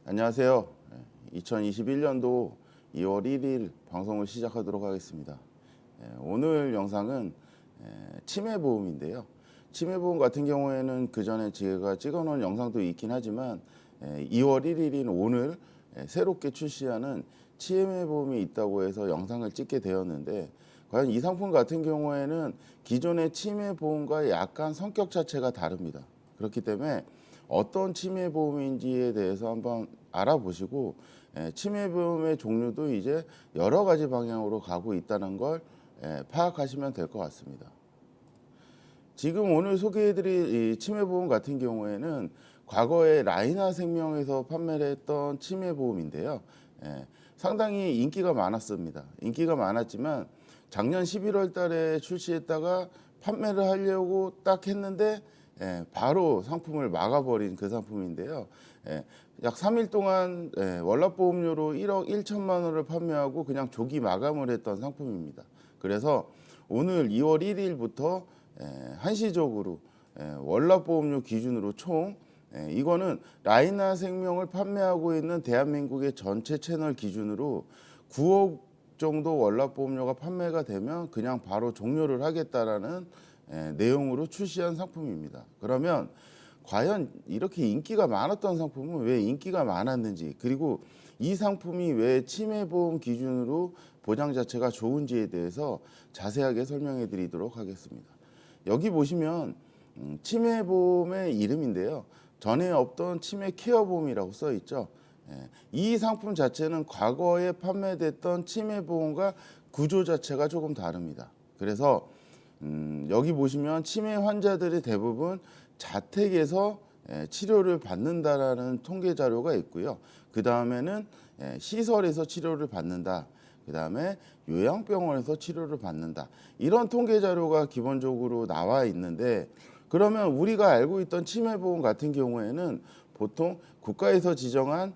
안녕하세요. 2021년도 2월 1일 방송을 시작하도록 하겠습니다. 오늘 영상은 치매보험인데요. 치매보험 같은 경우에는 그 전에 제가 찍어놓은 영상도 있긴 하지만 2월 1일인 오늘 새롭게 출시하는 치매보험이 있다고 해서 영상을 찍게 되었는데, 과연 이 상품 같은 경우에는 기존의 치매보험과 약간 성격 자체가 다릅니다. 그렇기 때문에 어떤 치매보험인지에 대해서 한번 알아보시고, 치매보험의 종류도 이제 여러 가지 방향으로 가고 있다는 걸 파악하시면 될 것 같습니다. 지금 오늘 소개해드릴 이 치매보험 같은 경우에는 과거에 라이나생명에서 판매를 했던 치매보험인데요. 상당히 인기가 많았습니다. 인기가 많았지만 작년 11월 달에 출시했다가 판매를 하려고 딱 했는데 바로 상품을 막아버린 그 상품인데요. 약 3일 동안 월납보험료로 1억 1천만 원을 판매하고 그냥 조기 마감을 했던 상품입니다. 그래서 오늘 2월 1일부터 한시적으로 월납보험료 기준으로 총 이거는 라이나생명을 판매하고 있는 대한민국의 전체 채널 기준으로 9억 정도 월납보험료가 판매가 되면 그냥 바로 종료를 하겠다라는 내용으로 출시한 상품입니다. 그러면 과연 이렇게 인기가 많았던 상품은 왜 인기가 많았는지, 그리고 이 상품이 왜 치매보험 기준으로 보장 자체가 좋은지에 대해서 자세하게 설명해 드리도록 하겠습니다. 여기 보시면 치매보험의 이름인데요. 전에 없던 치매 케어보험이라고 써 있죠. 이 상품 자체는 과거에 판매됐던 치매보험과 구조 자체가 조금 다릅니다. 그래서 여기 보시면 치매 환자들이 대부분 자택에서 치료를 받는다라는 통계 자료가 있고요. 그 다음에는 시설에서 치료를 받는다. 그 다음에 요양병원에서 치료를 받는다. 이런 통계 자료가 기본적으로 나와 있는데, 그러면 우리가 알고 있던 치매보험 같은 경우에는 보통 국가에서 지정한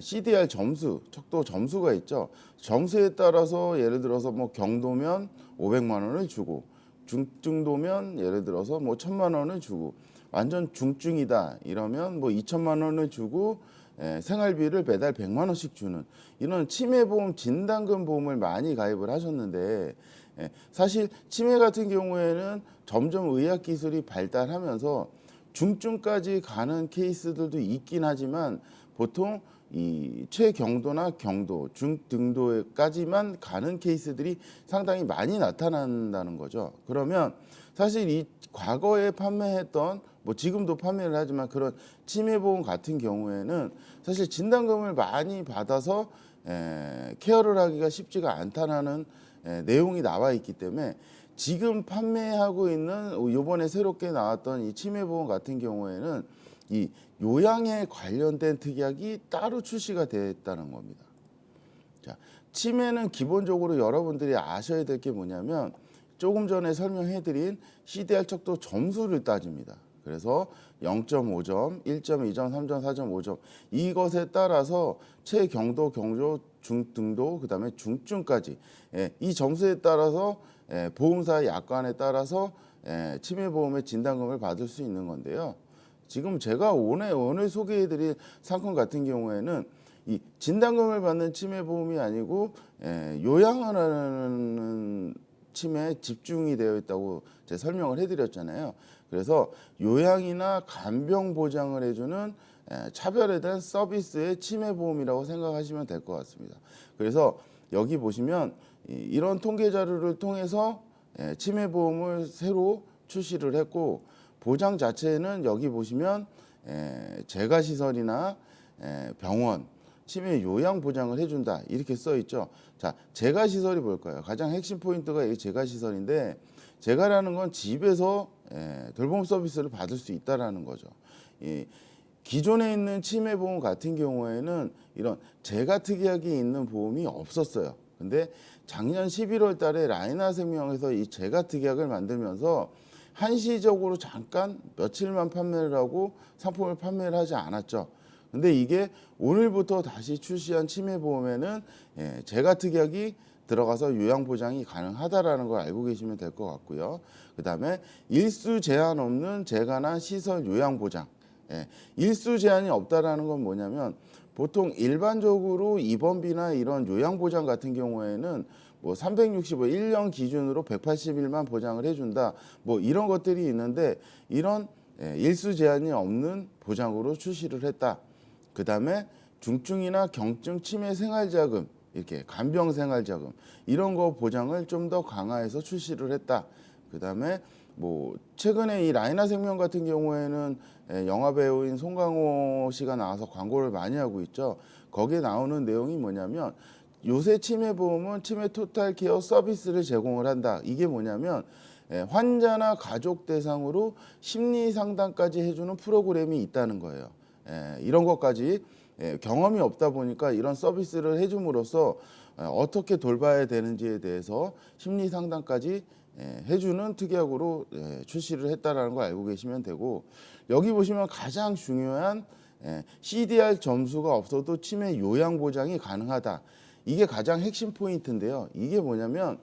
CDR 점수, 척도 점수가 있죠. 점수에 따라서 예를 들어서 뭐 경도면 500만 원을 주고, 중증도면 예를 들어서 뭐 1,000만 원을 주고, 완전 중증이다 이러면 뭐 2천만 원을 주고 생활비를 매달 100만 원씩 주는 이런 치매보험 진단금 보험을 많이 가입을 하셨는데, 사실 치매 같은 경우에는 점점 의학기술이 발달하면서 중증까지 가는 케이스들도 있긴 하지만 보통 이 최경도나 경도, 중등도까지만 가는 케이스들이 상당히 많이 나타난다는 거죠. 그러면 사실 이 과거에 판매했던, 뭐 지금도 판매를 하지만 그런 치매보험 같은 경우에는 사실 진단금을 많이 받아서 케어를 하기가 쉽지가 않다는 내용이 나와 있기 때문에 지금 판매하고 있는 이번에 새롭게 나왔던 이 치매보험 같은 경우에는 이 요양에 관련된 특약이 따로 출시가 됐다는 겁니다. 자, 치매는 기본적으로 여러분들이 아셔야 될 게 뭐냐면 조금 전에 설명해드린 CDR 척도 점수를 따집니다. 그래서 0.5점, 1.2점, 3점, 4.5점 이것에 따라서 최경도, 경조, 중등도, 그 다음에 중증까지 이 점수에 따라서 보험사의 약관에 따라서 치매보험의 진단금을 받을 수 있는 건데요. 지금 제가 오늘 소개해드릴 상품 같은 경우에는 이 진단금을 받는 치매보험이 아니고 요양을 하는 치매에 집중이 되어 있다고 제가 설명을 해드렸잖아요. 그래서 요양이나 간병 보장을 해주는 차별화된 서비스의 치매보험이라고 생각하시면 될 것 같습니다. 그래서 여기 보시면 이런 통계 자료를 통해서 치매보험을 새로 출시를 했고, 보장 자체는 여기 보시면 재가시설이나 병원, 치매 요양 보장을 해준다 이렇게 써 있죠. 자, 재가시설이 뭘까요? 가장 핵심 포인트가 이 재가시설인데, 재가라는 건 집에서 돌봄 서비스를 받을 수 있다라는 거죠. 기존에 있는 치매보험 같은 경우에는 이런 재가 특약이 있는 보험이 없었어요. 근데 작년 11월 달에 라이나생명에서 이 재가 특약을 만들면서 한시적으로 잠깐 며칠만 판매를 하고 상품을 판매를 하지 않았죠. 근데 이게 오늘부터 다시 출시한 치매보험에는 재가 특약이 들어가서 요양 보장이 가능하다라는 걸 알고 계시면 될 것 같고요. 그다음에 일수 제한 없는 재관한 시설 요양 보장. 예, 일수 제한이 없다라는 건 뭐냐면 보통 일반적으로 입원비나 이런 요양 보장 같은 경우에는 뭐 365, 1년 기준으로 180일만 보장을 해준다. 뭐 이런 것들이 있는데 이런 일수 제한이 없는 보장으로 출시를 했다. 그다음에 중증이나 경증 치매 생활자금, 이렇게 간병 생활자금 이런 거 보장을 좀 더 강화해서 출시를 했다. 그다음에 뭐 최근에 이 라이나 생명 같은 경우에는 영화 배우인 송강호 씨가 나와서 광고를 많이 하고 있죠. 거기에 나오는 내용이 뭐냐면 요새 치매보험은 치매 토탈 케어 서비스를 제공을 한다. 이게 뭐냐면 환자나 가족 대상으로 심리 상담까지 해주는 프로그램이 있다는 거예요. 이런 것까지 경험이 없다 보니까 이런 서비스를 해줌으로써 어떻게 돌봐야 되는지에 대해서 심리 상담까지 해주는 특약으로 출시를 했다라는 걸 알고 계시면 되고, 여기 보시면 가장 중요한 CDR 점수가 없어도 치매 요양 보장이 가능하다. 이게 가장 핵심 포인트인데요. 이게 뭐냐면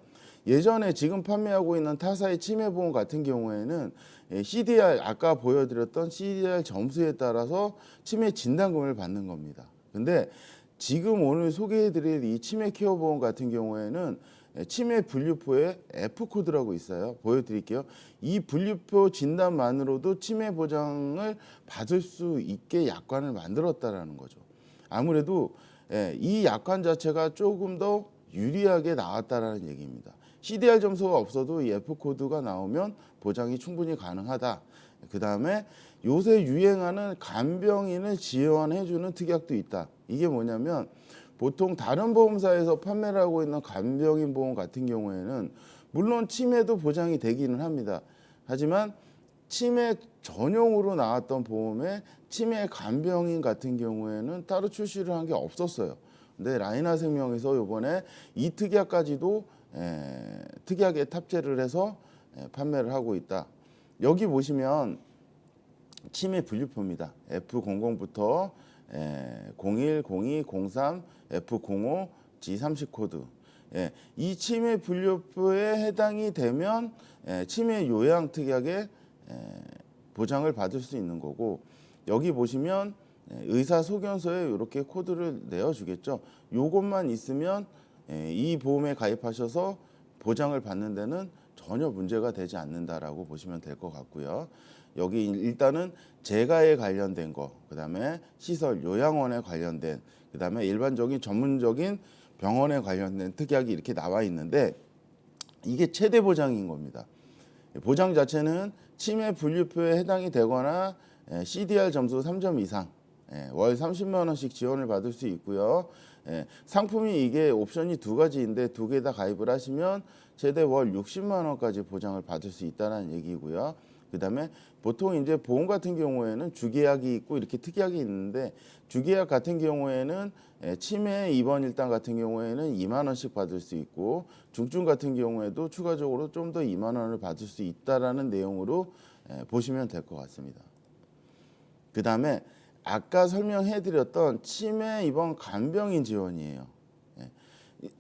예전에 지금 판매하고 있는 타사의 치매보험 같은 경우에는 CDR, 아까 보여드렸던 CDR 점수에 따라서 치매 진단금을 받는 겁니다. 근데 지금 오늘 소개해드릴 이 치매 케어 보험 같은 경우에는 치매 분류표에 F코드라고 있어요. 보여드릴게요. 이 분류표 진단만으로도 치매 보장을 받을 수 있게 약관을 만들었다라는 거죠. 아무래도 이 약관 자체가 조금 더 유리하게 나왔다라는 얘기입니다. CDR 점수가 없어도 이 F코드가 나오면 보장이 충분히 가능하다. 그 다음에 요새 유행하는 간병인을 지원해주는 특약도 있다. 이게 뭐냐면 보통 다른 보험사에서 판매를 하고 있는 간병인 보험 같은 경우에는 물론 치매도 보장이 되기는 합니다. 하지만 치매 전용으로 나왔던 보험에 치매 간병인 같은 경우에는 따로 출시를 한 게 없었어요. 근데 라이나 생명에서 이번에 이 특약까지도 특약에 탑재를 해서 판매를 하고 있다. 여기 보시면 치매 분류표입니다. F00부터 01, 02, 03, F05, G30 코드. 이 치매 분류표에 해당이 되면 치매 요양 특약에 보장을 받을 수 있는 거고, 여기 보시면 의사 소견서에 이렇게 코드를 내어주겠죠. 요것만 있으면 이 보험에 가입하셔서 보장을 받는 데는 전혀 문제가 되지 않는다라고 보시면 될 것 같고요. 여기 일단은 재가에 관련된 거, 그다음에 시설 요양원에 관련된, 그다음에 일반적인 전문적인 병원에 관련된 특약이 이렇게 나와 있는데 이게 최대 보장인 겁니다. 보장 자체는 치매 분류표에 해당이 되거나 CDR 점수 3점 이상 월 30만 원씩 지원을 받을 수 있고요. 상품이 이게 옵션이 두 가지인데 두 개 다 가입을 하시면 최대 월 60만 원까지 보장을 받을 수 있다는 얘기고요. 그다음에 보통 이제 보험 같은 경우에는 주계약이 있고 이렇게 특약이 있는데, 주계약 같은 경우에는 치매 입원 일당 같은 경우에는 2만 원씩 받을 수 있고, 중증 같은 경우에도 추가적으로 좀 더 2만 원을 받을 수 있다라는 내용으로 보시면 될 것 같습니다. 그다음에 아까 설명해드렸던 치매 입원 간병인 지원이에요.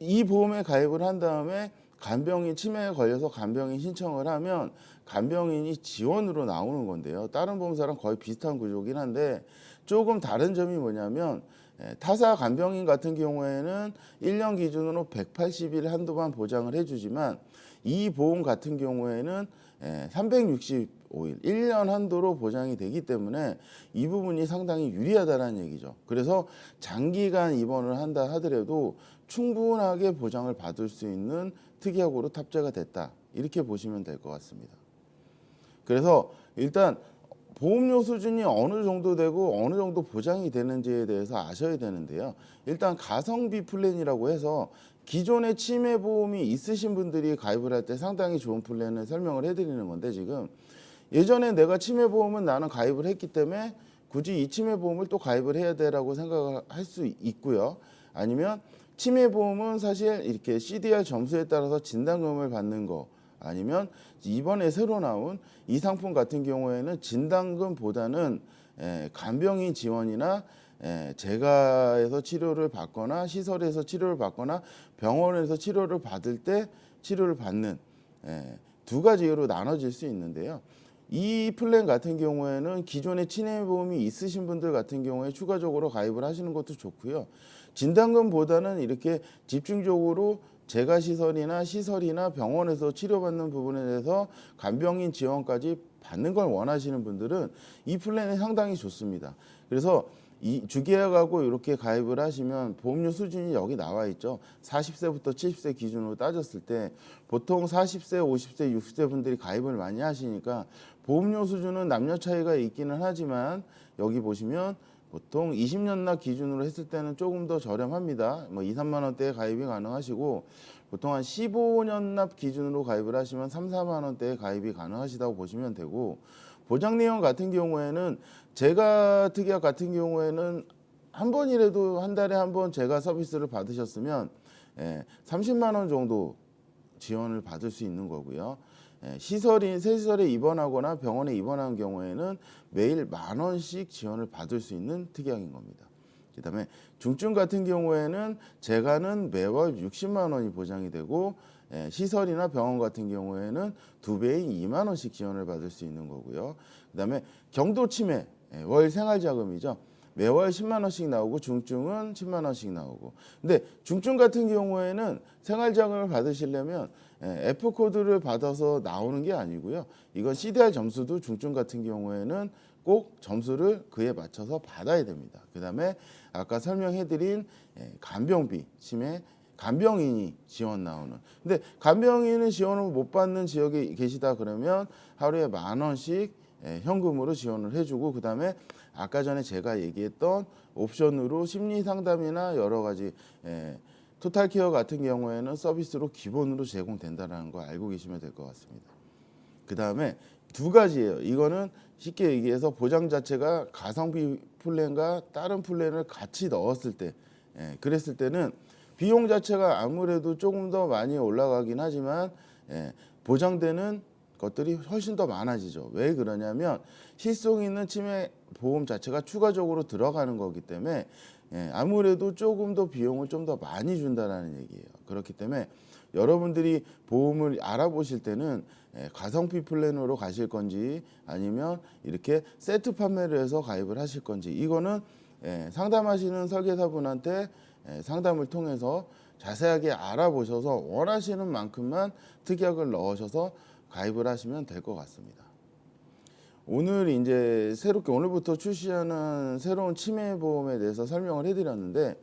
이 보험에 가입을 한 다음에 간병인 치매에 걸려서 간병인 신청을 하면 간병인이 지원으로 나오는 건데요. 다른 보험사랑 거의 비슷한 구조긴 한데 조금 다른 점이 뭐냐면 타사 간병인 같은 경우에는 1년 기준으로 180일 한도만 보장을 해주지만 이 보험 같은 경우에는 365일, 1년 한도로 보장이 되기 때문에 이 부분이 상당히 유리하다는 얘기죠. 그래서 장기간 입원을 한다 하더라도 충분하게 보장을 받을 수 있는 특약으로 탑재가 됐다. 이렇게 보시면 될 것 같습니다. 그래서 일단 보험료 수준이 어느 정도 되고 어느 정도 보장이 되는지에 대해서 아셔야 되는데요. 일단 가성비 플랜이라고 해서 기존에 치매 보험이 있으신 분들이 가입을 할 때 상당히 좋은 플랜을 설명을 해드리는 건데, 지금 예전에 내가 치매 보험은 나는 가입을 했기 때문에 굳이 이 치매 보험을 또 가입을 해야 되라고 생각을 할 수 있고요. 아니면 치매 보험은 사실 이렇게 CDR 점수에 따라서 진단금을 받는 거, 아니면 이번에 새로 나온 이 상품 같은 경우에는 진단금보다는 간병인 지원이나 재가에서 치료를 받거나 시설에서 치료를 받거나 병원에서 치료를 받을 때 치료를 받는 두 가지 이유로 나눠질 수 있는데요. 이 플랜 같은 경우에는 기존에 치매보험이 있으신 분들 같은 경우에 추가적으로 가입을 하시는 것도 좋고요. 진단금보다는 이렇게 집중적으로 재가시설이나 병원에서 치료받는 부분에 대해서 간병인 지원까지 받는 걸 원하시는 분들은 이 플랜이 상당히 좋습니다. 그래서 이 주계약하고 이렇게 가입을 하시면 보험료 수준이 여기 나와 있죠. 40세부터 70세 기준으로 따졌을 때 보통 40세, 50세, 60세 분들이 가입을 많이 하시니까 보험료 수준은 남녀 차이가 있기는 하지만 여기 보시면 보통 20년 납 기준으로 했을 때는 조금 더 저렴합니다. 뭐 2, 3만 원대에 가입이 가능하시고 보통 한 15년 납 기준으로 가입을 하시면 3, 4만 원대에 가입이 가능하시다고 보시면 되고 보장 내용 같은 경우에는 제가 특약 같은 경우에는 한 번이라도 한 달에 한 번 제가 서비스를 받으셨으면 30만 원 정도 지원을 받을 수 있는 거고요. 새시설에 입원하거나 병원에 입원한 경우에는 매일 10,000원씩 지원을 받을 수 있는 특약인 겁니다. 그다음에 중증 같은 경우에는 재가는 매월 60만 원이 보장이 되고 시설이나 병원 같은 경우에는 2배인 2만 원씩 지원을 받을 수 있는 거고요. 그다음에 경도 치매 월 생활자금이죠. 매월 10만 원씩 나오고 중증은 10만 원씩 나오고. 근데 중증 같은 경우에는 생활자금을 받으시려면 F코드를 받아서 나오는 게 아니고요. 이건 CDR 점수도 중증 같은 경우에는 꼭 점수를 그에 맞춰서 받아야 됩니다. 그다음에 아까 설명해드린 간병비, 치매, 간병인이 지원 나오는. 근데 간병인은 지원을 못 받는 지역에 계시다 그러면 하루에 10,000원씩 현금으로 지원을 해주고 그다음에 아까 전에 제가 얘기했던 옵션으로 심리 상담이나 여러 가지 토탈케어 같은 경우에는 서비스로 기본으로 제공된다는 거 알고 계시면 될 것 같습니다. 그다음에 두 가지예요. 이거는 쉽게 얘기해서 보장 자체가 가성비 플랜과 다른 플랜을 같이 넣었을 때 그랬을 때는 비용 자체가 아무래도 조금 더 많이 올라가긴 하지만 보장되는 것들이 훨씬 더 많아지죠. 왜 그러냐면 실속 있는 치매 보험 자체가 추가적으로 들어가는 거기 때문에 아무래도 조금 더 비용을 좀 더 많이 준다라는 얘기예요. 그렇기 때문에 여러분들이 보험을 알아보실 때는 가성비 플랜으로 가실 건지 아니면 이렇게 세트 판매를 해서 가입을 하실 건지 이거는 상담하시는 설계사분한테 상담을 통해서 자세하게 알아보셔서 원하시는 만큼만 특약을 넣으셔서 가입을 하시면 될 것 같습니다. 오늘 이제 새롭게 오늘부터 출시하는 새로운 치매보험에 대해서 설명을 해드렸는데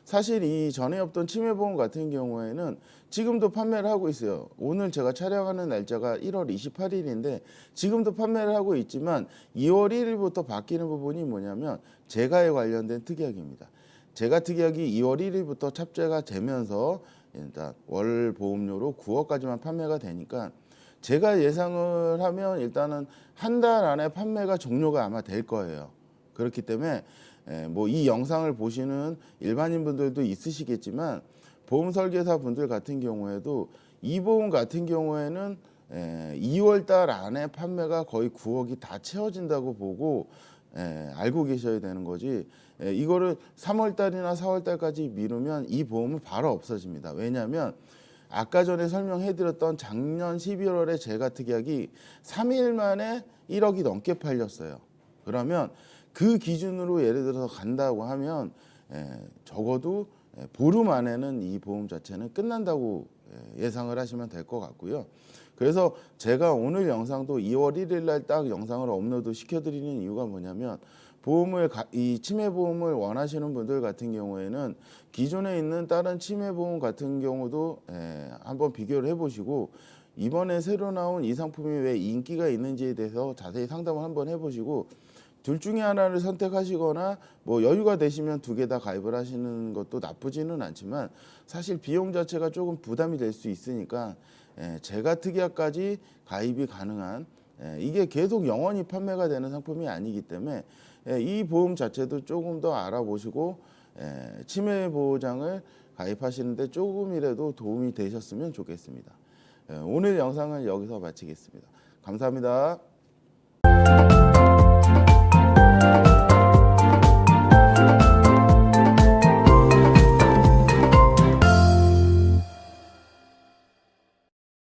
사실 이 전에 없던 치매보험 같은 경우에는 지금도 판매를 하고 있어요. 오늘 제가 촬영하는 날짜가 1월 28일인데 지금도 판매를 하고 있지만 2월 1일부터 바뀌는 부분이 뭐냐면 재가에 관련된 특약입니다. 재가 특약이 2월 1일부터 탑재가 되면서 일단 월 보험료로 9억까지만 판매가 되니까 제가 예상을 하면 일단은 한 달 안에 판매가 종료가 아마 될 거예요. 그렇기 때문에 뭐 이 영상을 보시는 일반인 분들도 있으시겠지만 보험 설계사 분들 같은 경우에도 이 보험 같은 경우에는 2월 달 안에 판매가 거의 9억이 다 채워진다고 보고 알고 계셔야 되는 거지 이거를 3월 달이나 4월 달까지 미루면 이 보험은 바로 없어집니다. 왜냐하면 아까 전에 설명해드렸던 작년 12월에 재가 특약이 3일 만에 1억이 넘게 팔렸어요. 그러면 그 기준으로 예를 들어서 간다고 하면 적어도 보름 안에는 이 보험 자체는 끝난다고 예상을 하시면 될 것 같고요. 그래서 제가 오늘 영상도 2월 1일 날 딱 영상을 업로드 시켜드리는 이유가 뭐냐면 이 치매보험을 원하시는 분들 같은 경우에는 기존에 있는 다른 치매보험 같은 경우도 한번 비교를 해보시고 이번에 새로 나온 이 상품이 왜 인기가 있는지에 대해서 자세히 상담을 한번 해보시고 둘 중에 하나를 선택하시거나 뭐 여유가 되시면 두 개 다 가입을 하시는 것도 나쁘지는 않지만 사실 비용 자체가 조금 부담이 될 수 있으니까 재가 특약까지 가입이 가능한 이게 계속 영원히 판매가 되는 상품이 아니기 때문에 이 보험 자체도 조금 더 알아보시고 치매 보장을 가입하시는데 조금이라도 도움이 되셨으면 좋겠습니다. 오늘 영상은 여기서 마치겠습니다. 감사합니다.